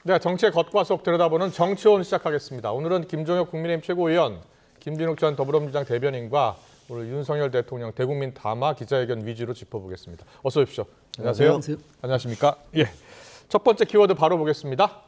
네, 정치의 겉과 속 들여다보는 정치온 시작하겠습니다. 오늘은 김종혁 국민의힘 최고위원, 김진욱 전 더불어민주당 대변인과 오늘 윤석열 대통령 대국민 담화 기자회견 위주로 짚어보겠습니다. 어서 오십시오. 안녕하세요. 안녕하세요. 안녕하십니까? 예. 첫 번째 키워드 바로 보겠습니다.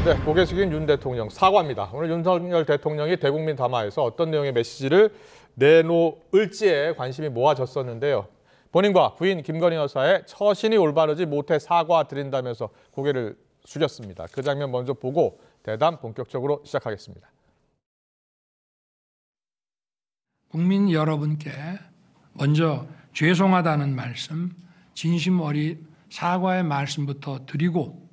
네, 고개 숙인 윤 대통령 사과입니다. 오늘 윤석열 대통령이 대국민 담화에서 어떤 내용의 메시지를 내놓을지에 관심이 모아졌었는데요. 본인과 부인 김건희 여사의 처신이 올바르지 못해 사과드린다면서 고개를 숙였습니다. 그 장면 먼저 보고 대담 본격적으로 시작하겠습니다. 국민 여러분께 먼저 죄송하다는 말씀, 진심 어린 사과의 말씀부터 드리고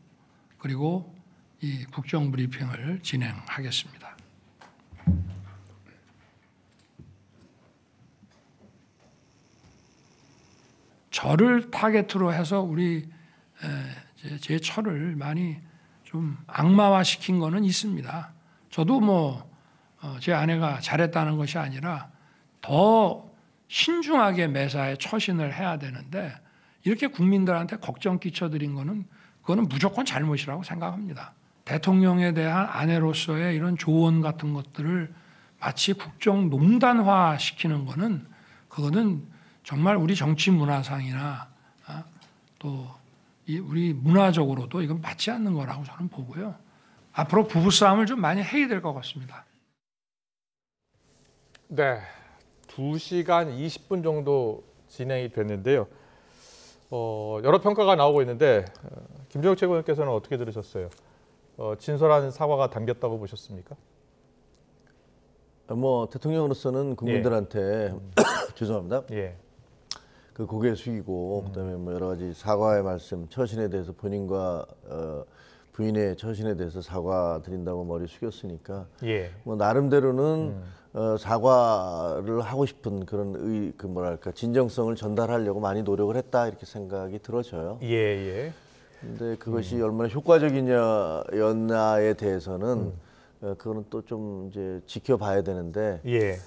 그리고 이 국정브리핑을 진행하겠습니다. 저를 타겟으로 해서 제 처를 많이 좀 악마화시킨 거는 있습니다. 저도 제 아내가 잘했다는 것이 아니라 더 신중하게 매사에 처신을 해야 되는데 이렇게 국민들한테 걱정 끼쳐드린 거는 그거는 무조건 잘못이라고 생각합니다. 대통령에 대한 아내로서의 이런 조언 같은 것들을 마치 국정농단화 시키는 거는 그거는 정말 우리 정치 문화상이나 또 우리 문화적으로도 이건 맞지 않는 거라고 저는 보고요. 앞으로 부부싸움을 좀 많이 해야 될 것 같습니다. 네, 2시간 20분 정도 진행이 됐는데요. 여러 평가가 나오고 있는데 김종혁 최고위원께서는 어떻게 들으셨어요? 진솔한 사과가 담겼다고 보셨습니까? 대통령으로서는 국민들한테 죄송합니다. 예. 그 고개 숙이고 그다음에 여러 가지 사과의 말씀, 처신에 대해서 본인과 부인의 처신에 대해서 사과드린다고 머리 숙였으니까 예. 나름대로는 사과를 하고 싶은 그런 진정성을 전달하려고 많이 노력을 했다 이렇게 생각이 들어져요. 예. 근데 그것이 얼마나 효과적이냐에 대해서는 그거는 또 좀 이제 지켜봐야 되는데. 예.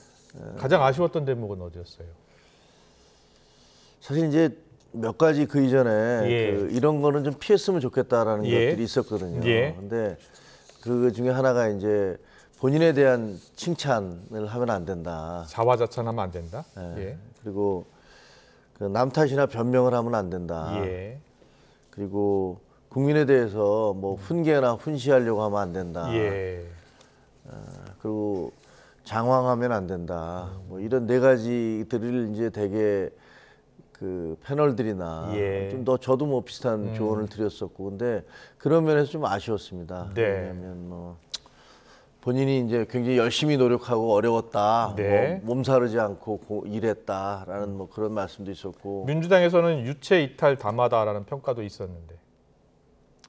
가장 아쉬웠던 대목은 어디였어요? 사실 이제 몇 가지 그 이전에 이런 거는 좀 피했으면 좋겠다라는 것들이 있었거든요. 근데 그 중에 하나가 이제 본인에 대한 칭찬을 하면 안 된다. 자화자찬하면 안 된다. 그리고 그 남 탓이나 변명을 하면 안 된다. 그리고 국민에 대해서 훈계나 훈시하려고 하면 안 된다. 그리고 장황하면 안 된다. 이런 네 가지들을 이제 되게 그 패널들이나 좀 더 저도 비슷한 조언을 드렸었고, 근데 그런 면에서 좀 아쉬웠습니다. 왜냐하면 본인이 이제 굉장히 열심히 노력하고 어려웠다, 몸사르지 않고 일했다라는 그런 말씀도 있었고. 민주당에서는 유체 이탈 담화다라는 평가도 있었는데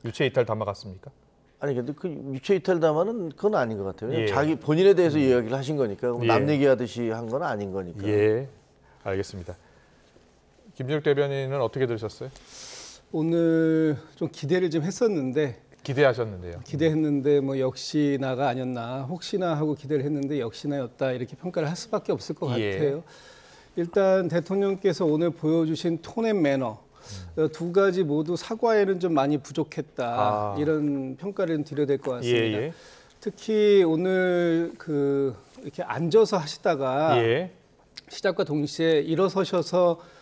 유체 이탈 담화 같습니까? 아니 근데 그 유체 이탈 담화는 그건 아닌 것 같아요. 자기 본인에 대해서 이야기를 하신 거니까 남 얘기하듯이 한 건 아닌 거니까. 알겠습니다. 김진욱 대변인은 어떻게 들으셨어요? 오늘 좀 기대를 좀 했었는데 기대하셨는데요. 기대했는데 역시나가 아니었나 혹시나 하고 기대를 했는데 역시나였다 이렇게 평가를 할 수밖에 없을 것 같아요. 일단 대통령께서 오늘 보여주신 톤 앤 매너 두 가지 모두 사과에는 좀 많이 부족했다 이런 평가를 드려야 될 것 같습니다. 특히 오늘 이렇게 앉아서 하시다가 시작과 동시에 일어서셔서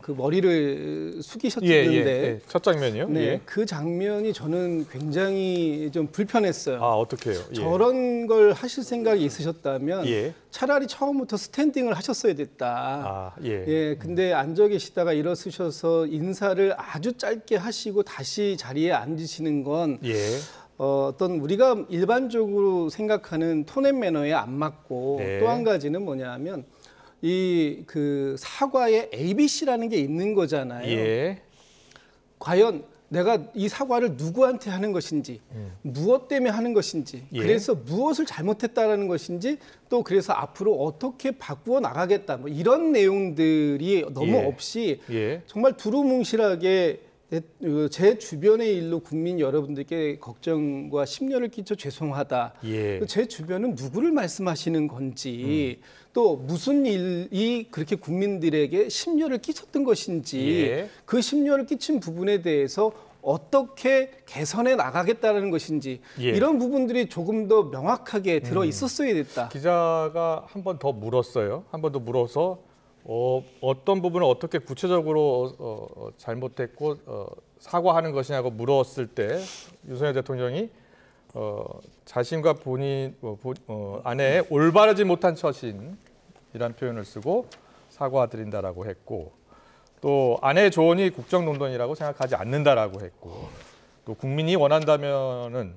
그 머리를 숙이셨는데 첫 장면이요? 그 장면이 저는 굉장히 좀 불편했어요. 어떡해요? 저런 걸 하실 생각이 있으셨다면 차라리 처음부터 스탠딩을 하셨어야 됐다. 근데 앉아 계시다가 일어서셔서 인사를 아주 짧게 하시고 다시 자리에 앉으시는 건 어떤 우리가 일반적으로 생각하는 톤 앤 매너에 안 맞고 또 한 가지는 뭐냐면 그 사과에 ABC라는 게 있는 거잖아요. 과연 내가 이 사과를 누구한테 하는 것인지, 무엇 때문에 하는 것인지, 그래서 무엇을 잘못했다라는 것인지, 또 그래서 앞으로 어떻게 바꾸어 나가겠다, 이런 내용들이 너무 없이 정말 두루뭉실하게 제 주변의 일로 국민 여러분들께 걱정과 심려를 끼쳐 죄송하다. 제 주변은 누구를 말씀하시는 건지, 또 또 무슨 일이 그렇게 국민들에게 심려를 끼쳤던 것인지 예. 그 심려를 끼친 부분에 대해서 어떻게 개선해 나가겠다는 것인지 예. 이런 부분들이 조금 더 명확하게 들어 있었어야 됐다. 기자가 한 번 더 물었어요. 한 번 더 물어서 어떤 부분을 어떻게 구체적으로 잘못했고 사과하는 것이냐고 물었을 때 윤석열 대통령이 자신과 본인 아내의 올바르지 못한 처신이라는 표현을 쓰고 사과드린다라고 했고, 또 아내의 조언이 국정농단이라고 생각하지 않는다라고 했고, 또 국민이 원한다면은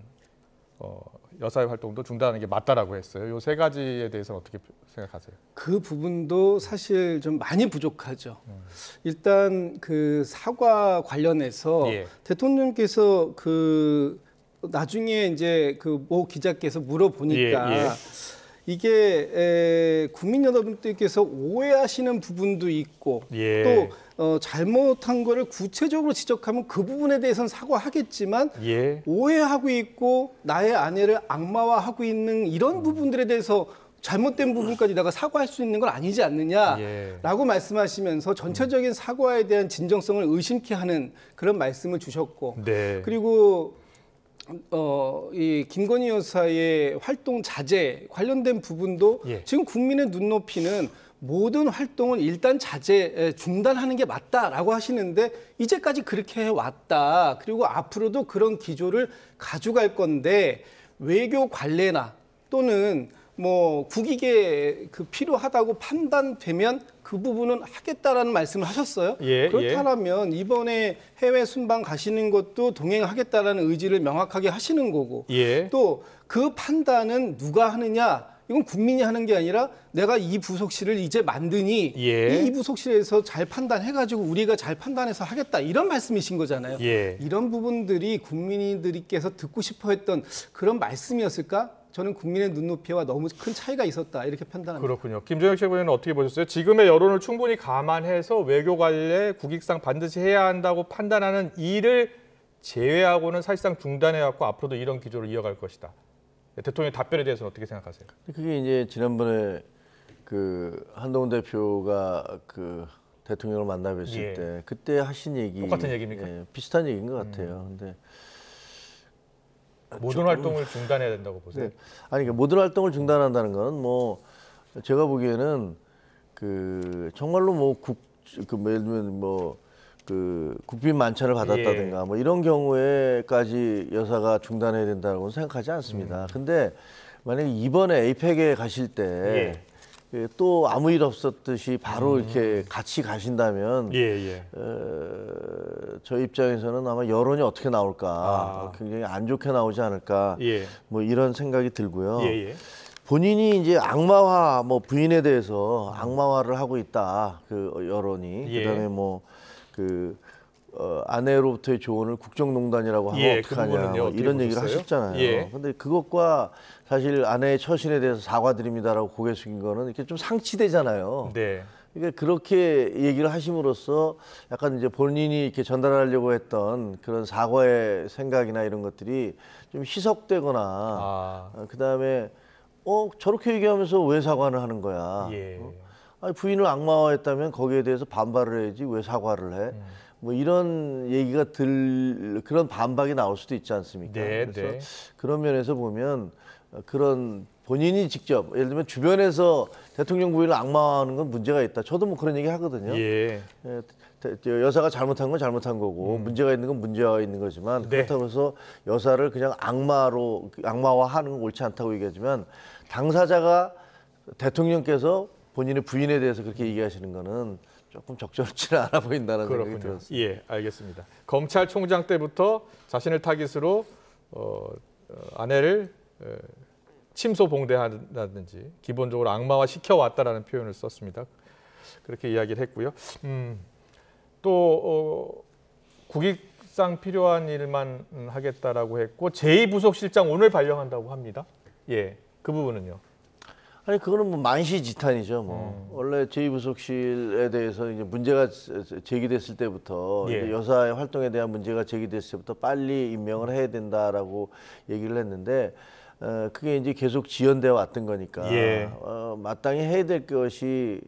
여사의 활동도 중단하는 게 맞다라고 했어요. 이 세 가지에 대해서는 어떻게 생각하세요? 그 부분도 사실 좀 많이 부족하죠. 일단 그 사과 관련해서 예. 대통령께서 그 나중에 이제 그 모 기자께서 물어보니까 예. 이게 국민 여러분들께서 오해하시는 부분도 있고 예. 또 잘못한 거를 구체적으로 지적하면 그 부분에 대해서는 사과하겠지만 예. 오해하고 있고 나의 아내를 악마화하고 있는 이런 부분들에 대해서 잘못된 부분까지 내가 사과할 수 있는 건 아니지 않느냐라고 말씀하시면서 전체적인 사과에 대한 진정성을 의심케 하는 그런 말씀을 주셨고 네. 그리고 이 김건희 여사의 활동 자제 관련된 부분도 예. 지금 국민의 눈높이는 모든 활동을 일단 자제 중단하는 게 맞다라고 하시는데 이제까지 그렇게 해왔다. 그리고 앞으로도 그런 기조를 가져갈 건데 외교 관례나 또는 뭐 국익에 그 필요하다고 판단되면 그 부분은 하겠다라는 말씀을 하셨어요. 예, 그렇다면 이번에 해외 순방 가시는 것도 동행하겠다라는 의지를 명확하게 하시는 거고 예. 또 그 판단은 누가 하느냐? 이건 국민이 하는 게 아니라 내가 이 부속실을 이제 만드니 예. 이 부속실에서 잘 판단해가지고 우리가 잘 판단해서 하겠다 이런 말씀이신 거잖아요. 예. 이런 부분들이 국민들께서 듣고 싶어했던 그런 말씀이었을까? 저는 국민의 눈높이와 너무 큰 차이가 있었다 이렇게 판단합니다. 그렇군요. 김정혁 최고위원은 어떻게 보셨어요? 지금의 여론을 충분히 감안해서 외교 관례 국익상 반드시 해야 한다고 판단하는 일을 제외하고는 사실상 중단해왔고 앞으로도 이런 기조를 이어갈 것이다. 대통령의 답변에 대해서는 어떻게 생각하세요? 그게 이제 지난번에 그 한동훈 대표가 그 대통령을 만나 뵀을 예. 때 그때 하신 얘기 똑같은 얘기입니까? 예, 비슷한 얘기인 것 같아요. 근데 모든 활동을 중단해야 된다고 보세요? 네. 아니 그러니까 모든 활동을 중단한다는 건 뭐 제가 보기에는 그 정말로 뭐 예를 들면 뭐 그 국빈 만찬을 받았다든가 예. 뭐 이런 경우에까지 여사가 중단해야 된다고 생각하지 않습니다. 근데 만약에 이번에 에이펙에 가실 때 또 아무 일 없었듯이 바로 이렇게 같이 가신다면 저 입장에서는 아마 여론이 어떻게 나올까 굉장히 안 좋게 나오지 않을까 뭐 이런 생각이 들고요. 본인이 이제 악마화 뭐 부인에 대해서 악마화를 하고 있다 그 여론이 그다음에 뭐 그 아내로부터의 조언을 국정농단이라고 하면 어떡하냐 뭐 이런 얘기를 하셨잖아요. 근데 그것과 사실 아내의 처신에 대해서 사과드립니다라고 고개 숙인 거는 이렇게 좀 상치되잖아요. 네. 그러니까 그렇게 얘기를 하심으로써 약간 이제 본인이 이렇게 전달하려고 했던 그런 사과의 생각이나 이런 것들이 좀 희석되거나 그다음에 저렇게 얘기하면서 왜 사과를 하는 거야? 아니, 부인을 악마화했다면 거기에 대해서 반발을 해야지 왜 사과를 해? 뭐 이런 얘기가 그런 반박이 나올 수도 있지 않습니까? 그래서 그런 면에서 보면 그런 본인이 직접 예를 들면 주변에서 대통령 부인을 악마화하는 건 문제가 있다. 저도 뭐 그런 얘기 하거든요. 여사가 잘못한 건 잘못한 거고 문제가 있는 건 문제가 있는 거지만 그렇다고 해서 여사를 그냥 악마화하는 건 옳지 않다고 얘기하지만 당사자가 대통령께서 본인의 부인에 대해서 그렇게 얘기하시는 거는 조금 적절치는 않아 보인다는 생각이 들었습니다. 예, 알겠습니다. 검찰총장 때부터 자신을 타깃으로 아내를 침소봉대한다든지 기본적으로 악마화 시켜왔다라는 표현을 썼습니다. 그렇게 이야기를 했고요. 또 국익상 필요한 일만 하겠다라고 했고 제2부속실장 오늘 발령한다고 합니다. 예, 그 부분은요. 아니 그거는 뭐 만시지탄이죠. 뭐 원래 제2부속실에 대해서 이제 문제가 제기됐을 때부터 이제 여사의 활동에 대한 문제가 제기됐을 때부터 빨리 임명을 해야 된다라고 얘기를 했는데 그게 이제 계속 지연되어 왔던 거니까 예. 마땅히 해야 될 것이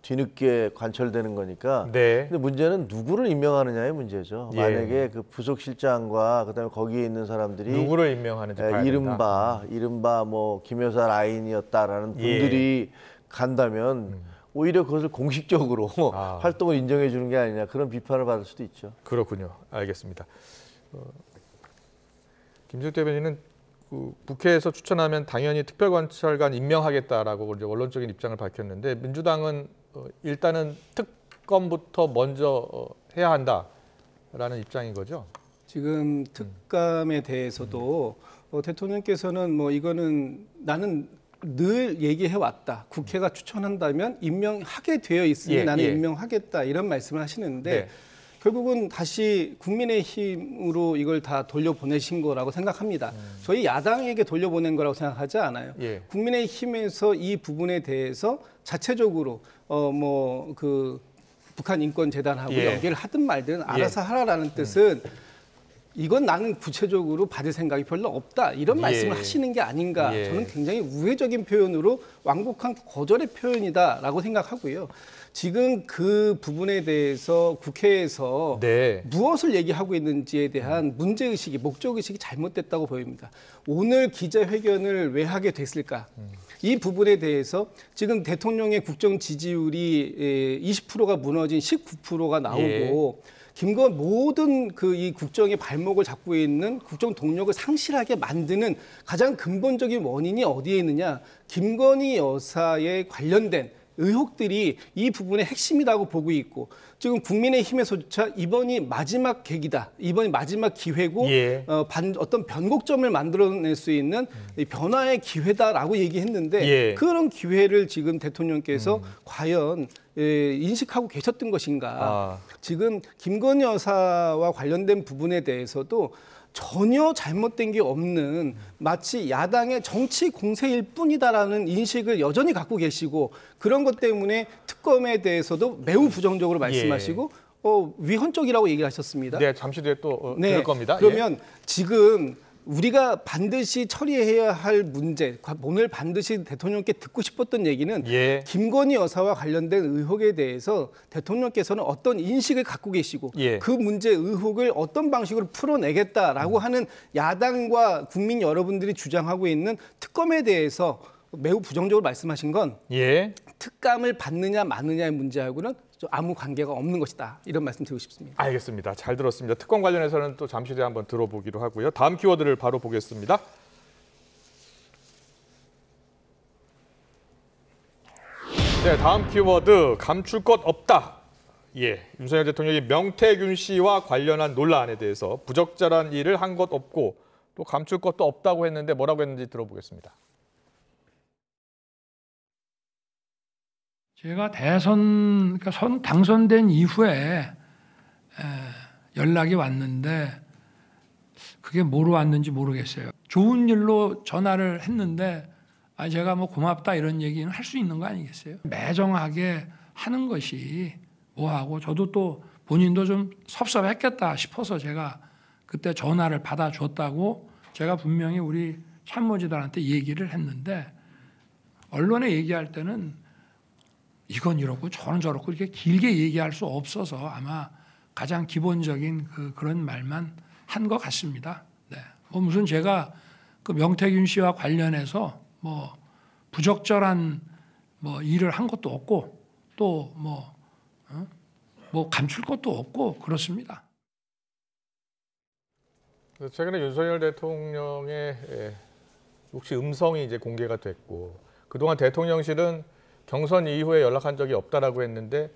뒤늦게 관철되는 거니까. 네. 근데 문제는 누구를 임명하느냐의 문제죠. 예. 만약에 그 부속실장과 그다음에 거기에 있는 사람들이 누구를 임명하는지 봐야 된다. 이른바 뭐 김여사 라인이었다라는 분들이 간다면 오히려 그것을 공식적으로 활동을 인정해 주는 게 아니냐 그런 비판을 받을 수도 있죠. 그렇군요. 알겠습니다. 김진욱 대변인은 그 국회에서 추천하면 당연히 특별관찰관 임명하겠다라고 이제 원론적인 입장을 밝혔는데 민주당은 일단은 특검부터 먼저 해야 한다라는 입장인 거죠. 지금 특감에 대해서도 대통령께서는 뭐 이거는 나는 늘 얘기해 왔다. 국회가 추천한다면 임명하게 되어 있으니 나는 임명하겠다 이런 말씀을 하시는데 네. 결국은 다시 국민의힘으로 이걸 다 돌려보내신 거라고 생각합니다. 저희 야당에게 돌려보낸 거라고 생각하지 않아요. 예. 국민의힘에서 이 부분에 대해서 자체적으로 뭐 그 북한 인권재단하고 연계를 하든 말든 알아서 하라라는 뜻은 이건 나는 구체적으로 받을 생각이 별로 없다. 이런 말씀을 하시는 게 아닌가. 저는 굉장히 우회적인 표현으로 완곡한 거절의 표현이다라고 생각하고요. 지금 그 부분에 대해서 국회에서 무엇을 얘기하고 있는지에 대한 문제의식이, 목적의식이 잘못됐다고 보입니다. 오늘 기자회견을 왜 하게 됐을까? 이 부분에 대해서 지금 대통령의 국정 지지율이 20%가 무너진 19%가 나오고 모든 이 국정의 발목을 잡고 있는 국정 동력을 상실하게 만드는 가장 근본적인 원인이 어디에 있느냐? 김건희 여사에 관련된 의혹들이 이 부분의 핵심이라고 보고 있고 지금 국민의힘에서조차 이번이 마지막 계기다. 이번이 마지막 기회고 어떤 변곡점을 만들어낼 수 있는 변화의 기회다라고 얘기했는데 그런 기회를 지금 대통령께서 과연 인식하고 계셨던 것인가. 지금 김건희 여사와 관련된 부분에 대해서도 전혀 잘못된 게 없는 마치 야당의 정치 공세일 뿐이다라는 인식을 여전히 갖고 계시고 그런 것 때문에 특검에 대해서도 매우 부정적으로 말씀하시고 위헌적이라고 얘기를 하셨습니다. 네, 잠시 뒤에 또 들을 겁니다. 그러면 지금 우리가 반드시 처리해야 할 문제, 오늘 반드시 대통령께 듣고 싶었던 얘기는 김건희 여사와 관련된 의혹에 대해서 대통령께서는 어떤 인식을 갖고 계시고 그 문제 의혹을 어떤 방식으로 풀어내겠다라고 하는 야당과 국민 여러분들이 주장하고 있는 특검에 대해서 매우 부정적으로 말씀하신 건 특감을 받느냐 마느냐의 문제하고는 아무 관계가 없는 것이다. 이런 말씀 드리고 싶습니다. 알겠습니다. 잘 들었습니다. 특검 관련해서는 또 잠시 뒤에 한번 들어보기로 하고요. 다음 키워드를 바로 보겠습니다. 네, 다음 키워드 감출 것 없다. 윤석열 대통령이 명태균 씨와 관련한 논란에 대해서 부적절한 일을 한 것 없고 또 감출 것도 없다고 했는데 뭐라고 했는지 들어보겠습니다. 제가 당선된 이후에 연락이 왔는데 그게 뭐로 왔는지 모르겠어요. 좋은 일로 전화를 했는데 제가 뭐 고맙다 이런 얘기는 할 수 있는 거 아니겠어요? 매정하게 하는 것이 뭐하고 저도 또 본인도 좀 섭섭했겠다 싶어서 제가 그때 전화를 받아줬다고 제가 분명히 우리 참모진들한테 얘기를 했는데 언론에 얘기할 때는 이건 이렇고 저건 저렇고 이렇게 길게 얘기할 수 없어서 아마 가장 기본적인 그런 말만 한 것 같습니다. 뭐 무슨 제가 그 명태균 씨와 관련해서 뭐 부적절한 뭐 일을 한 것도 없고 또 뭐 감출 것도 없고 그렇습니다. 최근에 윤석열 대통령의 혹시 음성이 이제 공개가 됐고 그동안 대통령실은 경선 이후에 연락한 적이 없다라고 했는데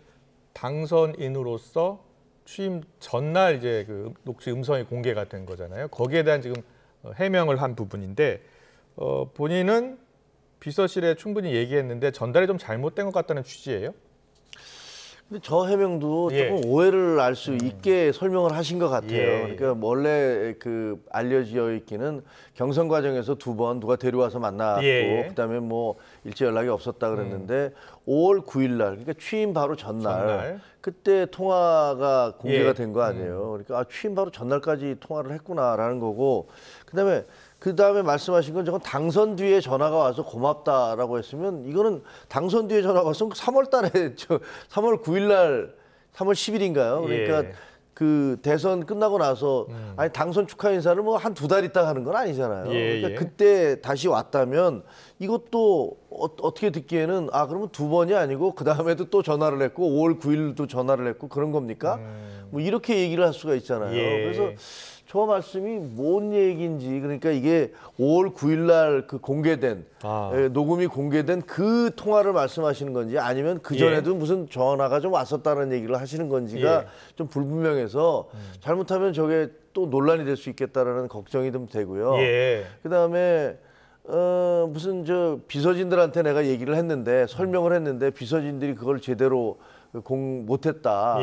당선인으로서 취임 전날 이제 그 녹취 음성이 공개가 된 거잖아요. 거기에 대한 지금 해명을 한 부분인데 본인은 비서실에 충분히 얘기했는데 전달이 좀 잘못된 것 같다는 취지예요? 근데 저 해명도 조금 오해를 알 수 있게 설명을 하신 것 같아요. 그러니까 원래 그 알려져 있기는 경선 과정에서 2번 누가 데려와서 만났고 그다음에 뭐 일제 연락이 없었다 그랬는데 5월 9일 날 그러니까 취임 바로 전날 그때 통화가 공개가 예. 된 거 아니에요. 그러니까 아, 취임 바로 전날까지 통화를 했구나라는 거고 그다음에 말씀하신 건 저건 당선 뒤에 전화가 와서 고맙다라고 했으면 이거는 당선 뒤에 전화가 왔으면 3월 달에 3월 9일 날 3월 10일인가요? 그러니까 예. 그 대선 끝나고 나서 아니 당선 축하 인사를 뭐 한 2달 있다 하는 건 아니잖아요. 예, 그러니까 예. 그때 다시 왔다면 이것도 어떻게 듣기에는 아 그러면 2번이 아니고 그 다음에도 또 전화를 했고 5월 9일도 전화를 했고 그런 겁니까? 뭐 이렇게 얘기를 할 수가 있잖아요. 예. 그래서 저 말씀이 뭔 얘기인지 그러니까 이게 5월 9일 날 그 공개된 녹음이 공개된 그 통화를 말씀하시는 건지 아니면 그 전에도 무슨 전화가 좀 왔었다는 얘기를 하시는 건지가 좀 불분명해서 잘못하면 저게 또 논란이 될 수 있겠다라는 걱정이 좀 되고요. 그다음에 무슨 저 비서진들한테 내가 얘기를 했는데 설명을 했는데 비서진들이 그걸 제대로 못했다.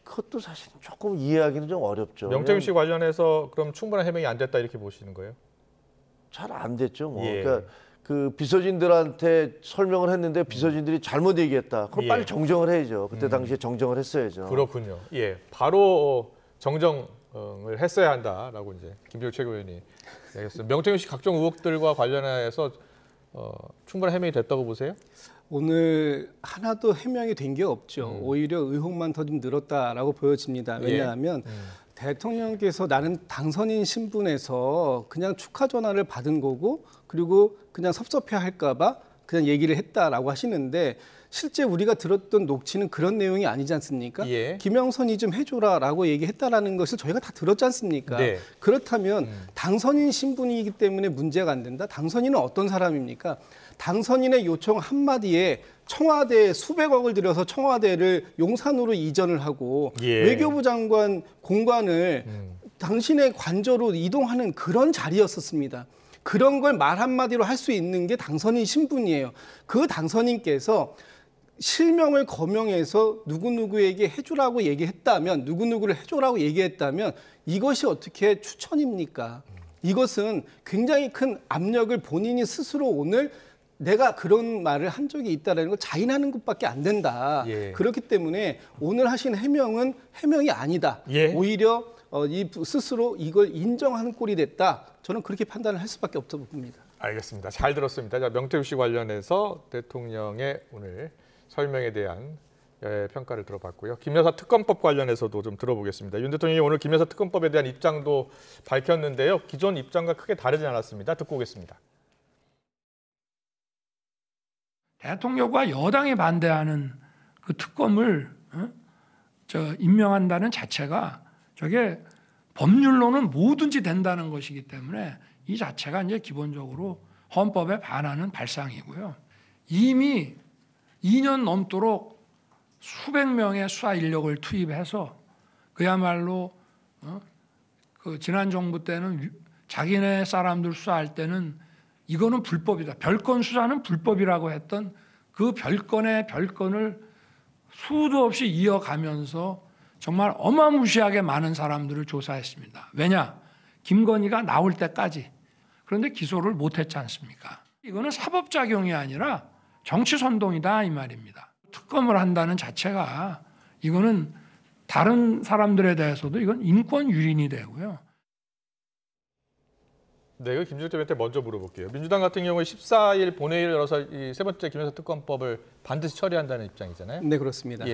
그것도 사실 조금 이해하기는 좀 어렵죠. 명태균 씨 관련해서 그럼 충분한 해명이 안 됐다 이렇게 보시는 거예요? 잘 안 됐죠. 뭐. 그러니까 그 비서진들한테 설명을 했는데 비서진들이 잘못 얘기했다. 그럼 빨리 정정을 해야죠. 그때 당시에 정정을 했어야죠. 그렇군요. 바로 정정을 했어야 한다라고 이제 김병욱 최고위원이 얘기했습니다. 명태균 씨 각종 의혹들과 관련해서 충분한 해명이 됐다고 보세요? 오늘 하나도 해명이 된 게 없죠. 오히려 의혹만 더 좀 늘었다라고 보여집니다. 왜냐하면 대통령께서 나는 당선인 신분에서 그냥 축하 전화를 받은 거고 그리고 그냥 섭섭해할까 봐 그냥 얘기를 했다라고 하시는데 실제 우리가 들었던 녹취는 그런 내용이 아니지 않습니까? 김영선이 좀 해줘라라고 얘기했다라는 것을 저희가 다 들었지 않습니까? 그렇다면 당선인 신분이기 때문에 문제가 안 된다? 당선인은 어떤 사람입니까? 당선인의 요청 한마디에 청와대에 수백억을 들여서 청와대를 용산으로 이전을 하고 외교부 장관 공관을 당신의 관저로 이동하는 그런 자리였었습니다. 그런 걸 말 한마디로 할 수 있는 게 당선인 신분이에요. 그 당선인께서 실명을 거명해서 누구누구에게 해주라고 얘기했다면 누구누구를 해줘라고 얘기했다면 이것이 어떻게 추천입니까? 이것은 굉장히 큰 압력을 본인이 스스로 오늘 내가 그런 말을 한 적이 있다는 걸 자인하는 것밖에 안 된다. 그렇기 때문에 오늘 하신 해명은 해명이 아니다. 오히려 스스로 이걸 인정하는 꼴이 됐다. 저는 그렇게 판단을 할 수밖에 없다고 봅니다. 알겠습니다. 잘 들었습니다. 자, 명태균 씨 관련해서 대통령의 오늘 설명에 대한 평가를 들어봤고요. 김여사 특검법 관련해서도 좀 들어보겠습니다. 윤 대통령이 오늘 김여사 특검법에 대한 입장도 밝혔는데요. 기존 입장과 크게 다르지 않았습니다. 듣고 오겠습니다. 대통령과 여당이 반대하는 그 특검을 임명한다는 자체가 저게 법률로는 뭐든지 된다는 것이기 때문에 이 자체가 이제 기본적으로 헌법에 반하는 발상이고요. 이미 2년 넘도록 수백 명의 수사 인력을 투입해서 그야말로 그 지난 정부 때는 자기네 사람들 수사할 때는 이거는 불법이다. 별건 수사는 불법이라고 했던 그 별건의 별건을 수도 없이 이어가면서 정말 어마무시하게 많은 사람들을 조사했습니다. 왜냐? 김건희가 나올 때까지. 그런데 기소를 못했지 않습니까? 이거는 사법작용이 아니라 정치선동이다 이 말입니다. 특검을 한다는 자체가 이거는 다른 사람들에 대해서도 이건 인권 유린이 되고요. 네, 이거 김준일 대표한테 먼저 물어볼게요. 민주당 같은 경우에 14일 본회의를 열어서 이 세 번째 김여사 특검법을 반드시 처리한다는 입장이잖아요. 네, 그렇습니다.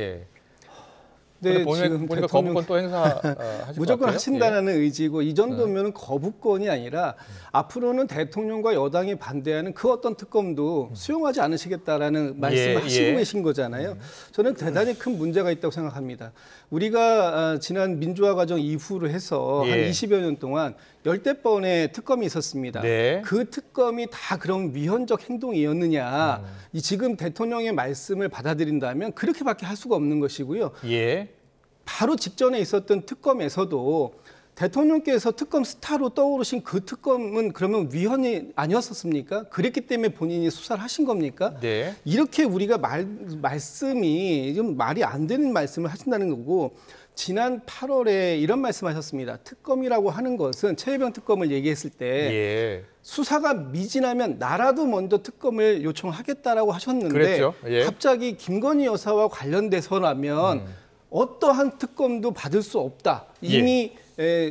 네, 보니까 거부권 또 행사하실 무조건 하신다는 의지고 이 정도면 거부권이 아니라 앞으로는 대통령과 여당이 반대하는 그 어떤 특검도 수용하지 않으시겠다라는 말씀을 하시고 계신 거잖아요. 저는 대단히 큰 문제가 있다고 생각합니다. 우리가 지난 민주화 과정 이후로 해서 한 20여 년 동안 열대 번의 특검이 있었습니다. 그 특검이 다 그런 위헌적 행동이었느냐. 지금 대통령의 말씀을 받아들인다면 그렇게밖에 할 수가 없는 것이고요. 바로 직전에 있었던 특검에서도 대통령께서 특검 스타로 떠오르신 그 특검은 그러면 위헌이 아니었었습니까? 그랬기 때문에 본인이 수사를 하신 겁니까? 이렇게 우리가 말씀이 좀 말이 안 되는 말씀을 하신다는 거고 지난 8월에 이런 말씀하셨습니다. 특검이라고 하는 것은 최혜병 특검을 얘기했을 때 수사가 미진하면 나라도 먼저 특검을 요청하겠다라고 하셨는데 갑자기 김건희 여사와 관련돼서라면 어떠한 특검도 받을 수 없다. 이미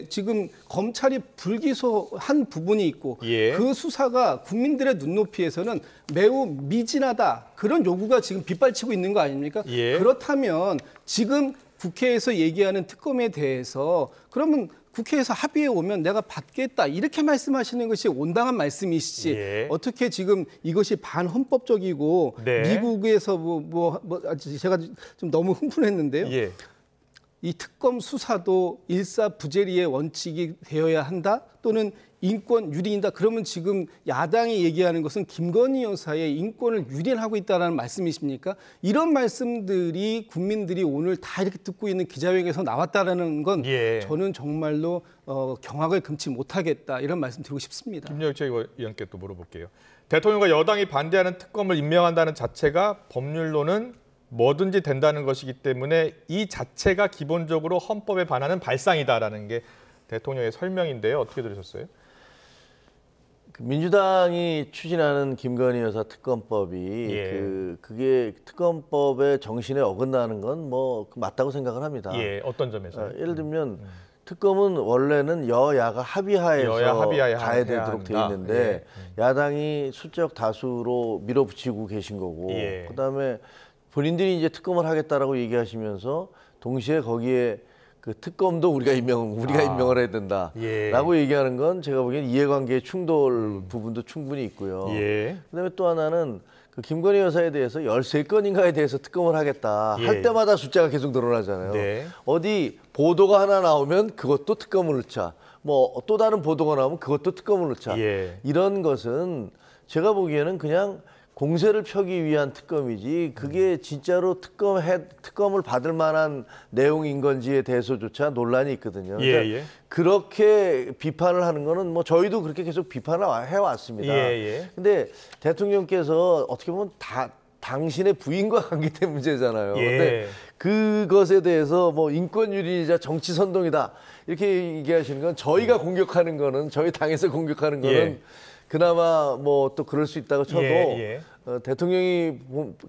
지금 검찰이 불기소한 부분이 있고 그 수사가 국민들의 눈높이에서는 매우 미진하다. 그런 요구가 지금 빗발치고 있는 거 아닙니까? 그렇다면 지금 국회에서 얘기하는 특검에 대해서 그러면 국회에서 합의해 오면 내가 받겠다 이렇게 말씀하시는 것이 온당한 말씀이시지 어떻게 지금 이것이 반헌법적이고 미국에서 제가 좀 너무 흥분했는데요. 이 특검 수사도 일사부재리의 원칙이 되어야 한다 또는 인권 유린이다. 그러면 지금 야당이 얘기하는 것은 김건희 여사의 인권을 유린하고 있다는 말씀이십니까? 이런 말씀들이 국민들이 오늘 다 이렇게 듣고 있는 기자회견에서 나왔다라는 건 저는 정말로 경악을 금치 못하겠다 이런 말씀 드리고 싶습니다. 김여철 의원께 또 물어볼게요. 대통령과 여당이 반대하는 특검을 임명한다는 자체가 법률로는 뭐든지 된다는 것이기 때문에 이 자체가 기본적으로 헌법에 반하는 발상이다라는 게 대통령의 설명인데요. 어떻게 들으셨어요? 민주당이 추진하는 김건희 여사 특검법이 그게 특검법의 정신에 어긋나는 건 뭐 맞다고 생각을 합니다. 어떤 점에서? 예를 들면 특검은 원래는 여야가 합의하에서 가야 되도록 돼 있는데 야당이 수적 다수로 밀어붙이고 계신 거고 그다음에 본인들이 이제 특검을 하겠다라고 얘기하시면서 동시에 거기에 그 특검도 우리가 임명을 해야 된다라고 얘기하는 건 제가 보기엔 이해관계 충돌 부분도 충분히 있고요. 그다음에 또 하나는 그 김건희 여사에 대해서 13건인가에 대해서 특검을 하겠다 할 때마다 숫자가 계속 늘어나잖아요. 어디 보도가 하나 나오면 그것도 특검을 넣자. 뭐 또 다른 보도가 나오면 그것도 특검을 넣자. 이런 것은 제가 보기에는 그냥 공세를 펴기 위한 특검이지 그게 진짜로 특검을 받을 만한 내용인 건지에 대해서조차 논란이 있거든요. 그러니까 그렇게 비판을 하는 거는 뭐 저희도 그렇게 계속 비판을 해왔습니다. 근데 대통령께서 어떻게 보면 당신의 부인과 관계된 문제잖아요. 근데 그것에 대해서 뭐 인권유린이자 정치 선동이다 이렇게 얘기하시는 건 저희가 공격하는 거는 저희 당에서 공격하는 거는 그나마 뭐 또 그럴 수 있다고 쳐도 대통령이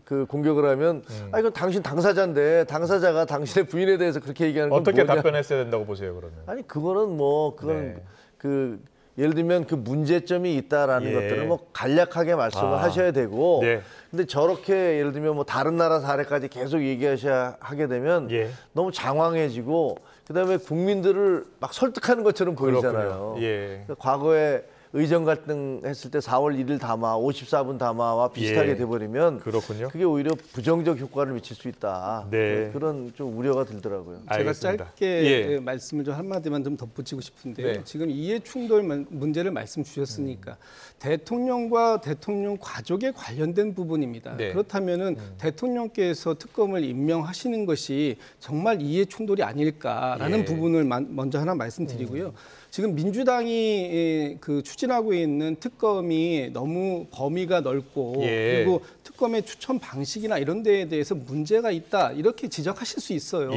그 공격을 하면 이건 당신 당사자인데 당사자가 당신의 부인에 대해서 그렇게 얘기하는 건 어떻게 답변했어야 된다고 보세요, 그러면? 아니 그거는 뭐 그건 그 예를 들면 그 문제점이 있다라는 것들을 뭐 간략하게 말씀을 하셔야 되고 근데 저렇게 예를 들면 뭐 다른 나라 사례까지 계속 얘기하셔야 하게 되면 너무 장황해지고 그다음에 국민들을 막 설득하는 것처럼 보이잖아요. 그러니까 과거에 의정 갈등 했을 때 4월 1일 담화, 54분 담화와 비슷하게 돼버리면 그게 오히려 부정적 효과를 미칠 수 있다. 그런 좀 우려가 들더라고요. 제가 짧게 말씀을 좀 한마디만 좀 덧붙이고 싶은데요. 지금 이해충돌 문제를 말씀 주셨으니까 대통령과 대통령 가족에 관련된 부분입니다. 그렇다면은 대통령께서 특검을 임명하시는 것이 정말 이해충돌이 아닐까라는 부분을 먼저 하나 말씀드리고요. 지금 민주당이 그 추진하고 있는 특검이 너무 범위가 넓고 그리고 특검의 추천 방식이나 이런 데에 대해서 문제가 있다 이렇게 지적하실 수 있어요.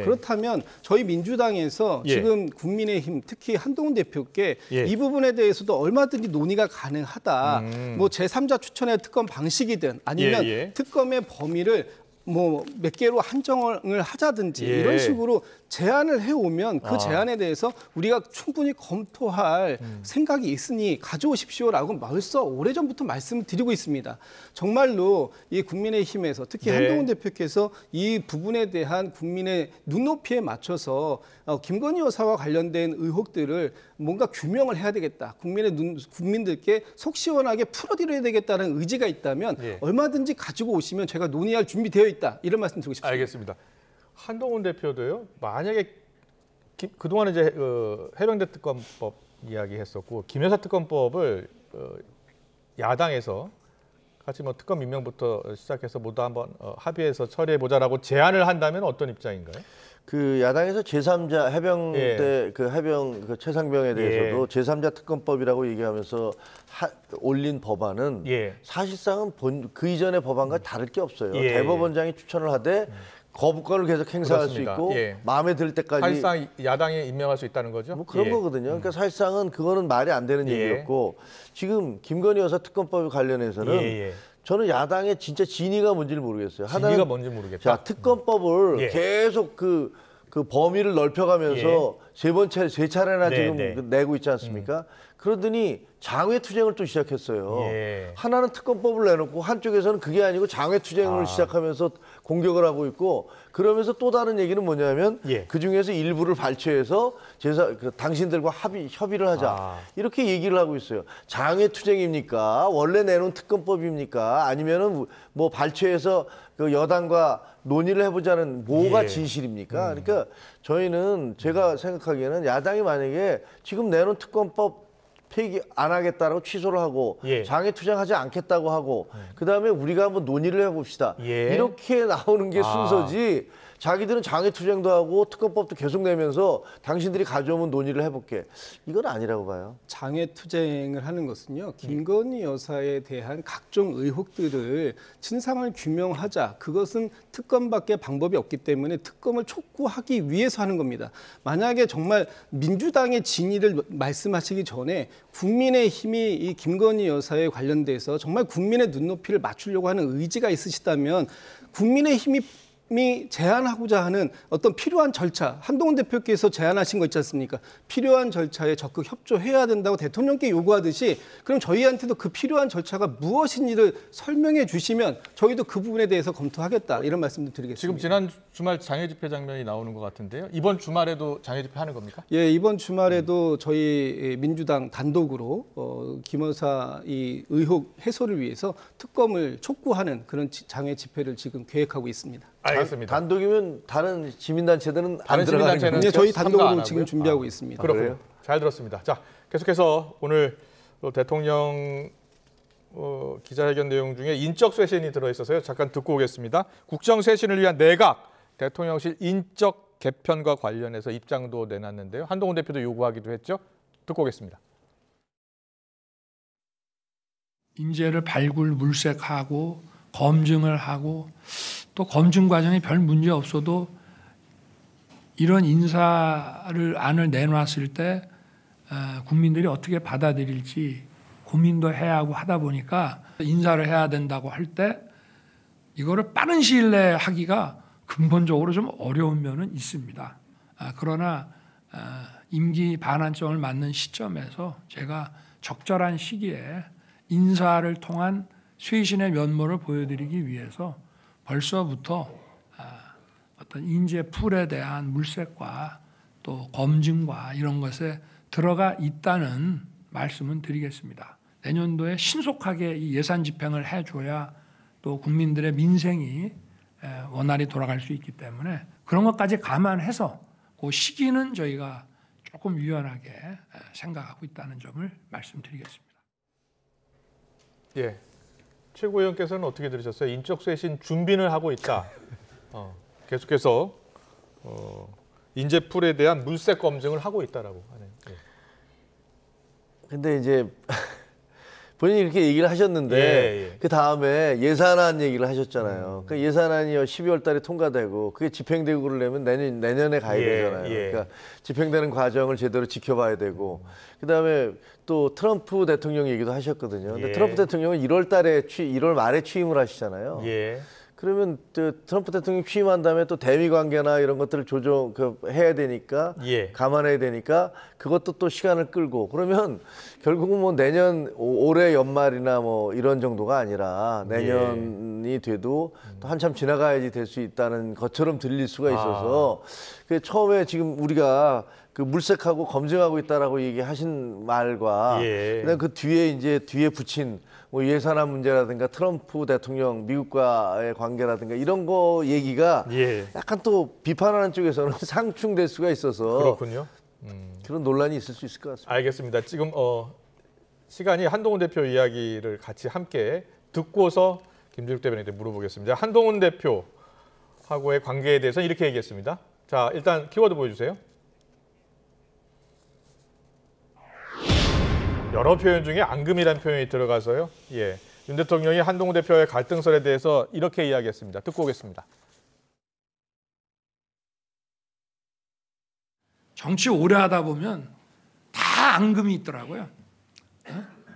그렇다면 저희 민주당에서 지금 국민의힘 특히 한동훈 대표께 이 부분에 대해서도 얼마든지 논의가 가능하다. 뭐 제3자 추천의 특검 방식이든 아니면 특검의 범위를 뭐 몇 개로 한정을 하자든지 이런 식으로 제안을 해오면 그 제안에 대해서 우리가 충분히 검토할 생각이 있으니 가져오십시오라고 벌써 오래전부터 말씀을 드리고 있습니다. 정말로 이 국민의힘에서 특히 한동훈 대표께서 이 부분에 대한 국민의 눈높이에 맞춰서 김건희 여사와 관련된 의혹들을 뭔가 규명을 해야 되겠다. 국민들께 속 시원하게 풀어드려야 되겠다는 의지가 있다면 얼마든지 가지고 오시면 제가 논의할 준비되어 있다. 이런 말씀 드리고 싶습니다. 알겠습니다. 한동훈 대표도요. 만약에 그동안 이제 해병대 특검법 이야기했었고 김여사 특검법을 야당에서 같이 뭐 특검 임명부터 시작해서 모두 한번 합의해서 처리해 보자라고 제안을 한다면 어떤 입장인가요? 그 야당에서 제3자 해병대 그 해병 그 최상병에 대해서도 제3자 특검법이라고 얘기하면서 올린 법안은 사실상은 그 이전의 법안과 다를 게 없어요. 대법원장이 추천을 하되 거부권을 계속 행사할 수 있고 마음에 들 때까지 사실상 야당이 임명할 수 있다는 거죠? 뭐 그런 거거든요. 그러니까 사실상은 그거는 말이 안 되는 얘기였고 지금 김건희 여사 특검법 관련해서는 저는 야당의 진짜 진위가 뭔지를 모르겠어요. 진위가 뭔지 모르겠다. 자, 특검법을 예. 계속 그 범위를 넓혀가면서 세 차례나 네, 지금 네. 내고 있지 않습니까? 그러더니 장외투쟁을 또 시작했어요. 예. 하나는 특검법을 내놓고 한쪽에서는 그게 아니고 장외투쟁을 시작하면서 공격을 하고 있고, 그러면서 또 다른 얘기는 뭐냐면 예. 그중에서 일부를 발췌해서 당신들과 협의를 하자. 이렇게 얘기를 하고 있어요. 장외투쟁입니까? 원래 내놓은 특검법입니까? 아니면은 뭐 발췌해서 그 여당과 논의를 해보자는 뭐가 예. 진실입니까? 그러니까 저희는 제가 생각하기에는 야당이 만약에 지금 내놓은 특검법 폐기 안 하겠다라고 취소를 하고 예. 장외투쟁하지 않겠다고 하고 그다음에 우리가 한번 논의를 해봅시다. 예. 이렇게 나오는 게 순서지. 자기들은 장외투쟁도 하고 특검법도 계속 내면서 당신들이 가져오면 논의를 해볼게. 이건 아니라고 봐요. 장외투쟁을 하는 것은요, 김건희 여사에 대한 각종 의혹들을 진상을 규명하자. 그것은 특검밖에 방법이 없기 때문에 특검을 촉구하기 위해서 하는 겁니다. 만약에 정말 민주당의 진위를 말씀하시기 전에 국민의힘이 이 김건희 여사에 관련돼서 정말 국민의 눈높이를 맞추려고 하는 의지가 있으시다면 국민의힘이 제안하고자 하는 어떤 필요한 절차, 한동훈 대표께서 제안하신 거 있지 않습니까? 필요한 절차에 적극 협조해야 된다고 대통령께 요구하듯이, 그럼 저희한테도 그 필요한 절차가 무엇인지를 설명해 주시면 저희도 그 부분에 대해서 검토하겠다, 이런 말씀도 드리겠습니다. 지금 지난 주말 장외 집회 장면이 나오는 것 같은데요. 이번 주말에도 장외 집회 하는 겁니까? 예, 이번 주말에도 저희 민주당 단독으로 김 여사 이 의혹 해소를 위해서 특검을 촉구하는 그런 장외 집회를 지금 계획하고 있습니다. 알겠습니다. 단독이면 다른 시민단체들은 다른 안 들어가는 시민단체는 네, 저희 참가 안 단독으로 하고요? 지금 준비하고 있습니다. 그렇군요. 그래요? 잘 들었습니다. 자, 계속해서 오늘 대통령 기자회견 내용 중에 인적 쇄신이 들어있어서요. 잠깐 듣고 오겠습니다. 국정 쇄신을 위한 내각 대통령실 인적 개편과 관련해서 입장도 내놨는데요. 한동훈 대표도 요구하기도 했죠. 듣고 오겠습니다. 인재를 발굴 물색하고 검증을 하고 또 검증 과정에 별 문제 없어도 이런 인사를 안을 내놨을 때 국민들이 어떻게 받아들일지 고민도 해야 하고 하다 보니까 인사를 해야 된다고 할 때 이거를 빠른 시일 내에 하기가 근본적으로 좀 어려운 면은 있습니다. 그러나 임기 반환점을 맞는 시점에서 제가 적절한 시기에 인사를 통한 쇄신의 면모를 보여드리기 위해서 벌써부터 어떤 인재 풀에 대한 물색과 또 검증과 이런 것에 들어가 있다는 말씀은 드리겠습니다. 내년도에 신속하게 이 예산 집행을 해줘야 또 국민들의 민생이 원활히 돌아갈 수 있기 때문에 그런 것까지 감안해서 그 시기는 저희가 조금 유연하게 생각하고 있다는 점을 말씀드리겠습니다. 예, 최고위원께서는 어떻게 들으셨어요? 인적 쇄신 준비는 하고 있다. 계속해서 인재풀에 대한 물색 검증을 하고 있다라고 하네요. 예. 근데 이제 본인이 그렇게 얘기를 하셨는데 그 다음에 예산안 얘기를 하셨잖아요. 그 예산안이 12월 달에 통과되고 그게 집행되고 그러려면 내년에 가야 되잖아요. 그러니까 집행되는 과정을 제대로 지켜봐야 되고 그 다음에 또 트럼프 대통령 얘기도 하셨거든요. 근데 트럼프 대통령은 1월 말에 취임을 하시잖아요. 그러면 트럼프 대통령이 취임한 다음에 또 대미 관계나 이런 것들을 해야 되니까 감안해야 되니까 그것도 또 시간을 끌고 그러면 결국은 뭐 내년 올해 연말이나 뭐 이런 정도가 아니라 내년이 돼도 또 한참 지나가야지 될 수 있다는 것처럼 들릴 수가 있어서 처음에 지금 우리가 그 물색하고 검증하고 있다라고 얘기하신 말과 그다음 그 뒤에 붙인 뭐 예산안 문제라든가 트럼프 대통령 미국과의 관계라든가 이런 거 얘기가 약간 또 비판하는 쪽에서는 상충될 수가 있어서 그렇군요. 그런 논란이 있을 수 있을 것 같습니다. 알겠습니다. 지금 시간이 한동훈 대표 이야기를 같이 함께 듣고서 김준욱 대변인한테 물어보겠습니다. 한동훈 대표하고의 관계에 대해서 이렇게 얘기했습니다. 자, 일단 키워드 보여주세요. 여러 표현 중에 앙금이라는 표현이 들어가서요. 윤 대통령이 한동훈 대표의 갈등설에 대해서 이렇게 이야기했습니다. 듣고 오겠습니다. 정치 오래 하다 보면 다 앙금이 있더라고요.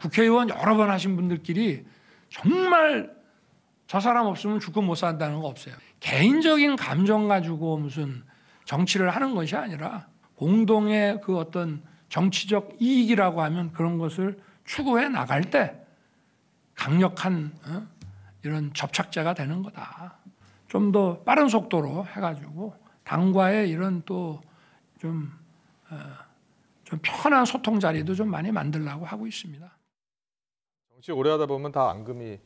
국회의원 여러 번 하신 분들끼리 정말 저 사람 없으면 죽고 못 산다는 거 없어요. 개인적인 감정 가지고 무슨 정치를 하는 것이 아니라 공동의 그 어떤 정치적 이익이라고 하면 그런 것을 추구해 나갈 때 강력한 이런 접착제가 되는 거다. 좀 더 빠른 속도로 해가지고 당과의 이런 또 좀 편한 소통 자리도 좀 많이 만들려고 하고 있습니다. 정치 오래 하다 보면 다 앙금이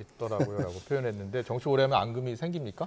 있더라고요라고 표현했는데 정치 오래 하면 앙금이 생깁니까?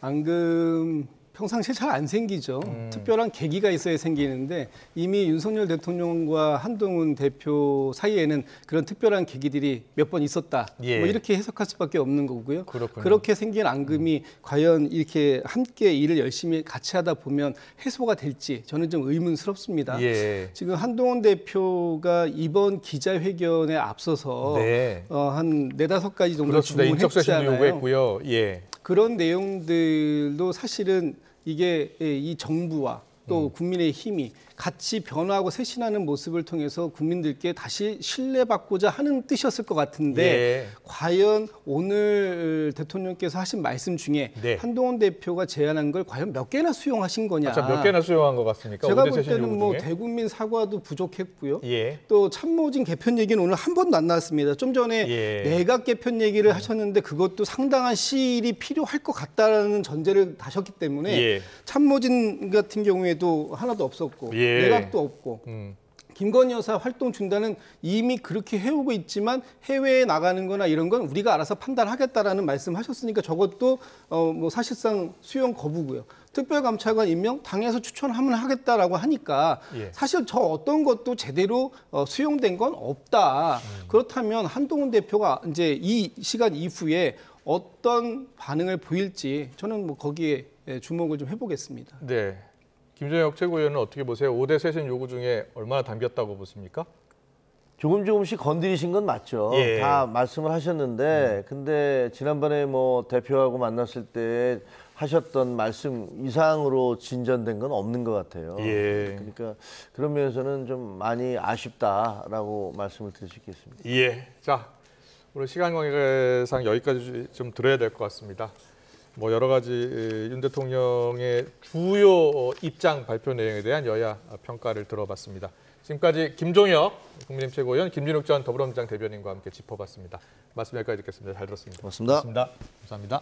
앙금 평상시에 잘 안 생기죠. 특별한 계기가 있어야 생기는데 이미 윤석열 대통령과 한동훈 대표 사이에는 그런 특별한 계기들이 몇 번 있었다. 예. 뭐 이렇게 해석할 수밖에 없는 거고요. 그렇군요. 그렇게 생긴 앙금이 과연 이렇게 함께 일을 열심히 같이 하다 보면 해소가 될지 저는 좀 의문스럽습니다. 예. 지금 한동훈 대표가 이번 기자회견에 앞서서 네. 한 4-5가지 정도 그렇습니다. 인적 쇄신도 주문했잖아요. 요구했고요. 예. 그런 내용들도 사실은 이게 이 정부와 또 국민의 힘이 같이 변화하고 쇄신하는 모습을 통해서 국민들께 다시 신뢰받고자 하는 뜻이었을 것 같은데 예. 과연 오늘 대통령께서 하신 말씀 중에 네. 한동훈 대표가 제안한 걸 과연 몇 개나 수용하신 거냐. 자, 몇 개나 수용한 것 같습니까? 제가 5대 볼 쇄신 때는 요구 뭐 중에? 대국민 사과도 부족했고요. 예. 또 참모진 개편 얘기는 오늘 한 번도 안 나왔습니다. 좀 전에 예. 내각 개편 얘기를 하셨는데 그것도 상당한 시일이 필요할 것 같다라는 전제를 다셨기 때문에 예. 참모진 같은 경우에도 하나도 없었고 예. 내각도 없고 김건희 여사 활동 중단은 이미 그렇게 해오고 있지만 해외에 나가는 거나 이런 건 우리가 알아서 판단하겠다라는 말씀하셨으니까 저것도 뭐 사실상 수용 거부고요. 특별감찰관 임명 당에서 추천하면 하겠다라고 하니까 예. 사실 저 어떤 것도 제대로 수용된 건 없다. 그렇다면 한동훈 대표가 이제 이 시간 이후에 어떤 반응을 보일지 저는 뭐 거기에 주목을 좀 해보겠습니다. 네. 김정혁 최고위원은 어떻게 보세요? 5대 쇄신 요구 중에 얼마나 담겼다고 보십니까? 조금씩 건드리신 건 맞죠. 예. 다 말씀을 하셨는데 근데 지난번에 뭐 대표하고 만났을 때 하셨던 말씀 이상으로 진전된 건 없는 것 같아요. 예. 그러니까 그런 면에서는 좀 많이 아쉽다라고 말씀을 드릴 수 있겠습니다. 예. 자, 오늘 시간 관계상 여기까지 좀 들어야 될 것 같습니다. 뭐 여러 가지 윤 대통령의 주요 입장 발표 내용에 대한 여야 평가를 들어봤습니다. 지금까지 김종혁 국민의힘 최고위원, 김진욱 전 더불어민주당 대변인과 함께 짚어봤습니다. 말씀 여기까지 듣겠습니다. 잘 들었습니다. 고맙습니다. 감사합니다.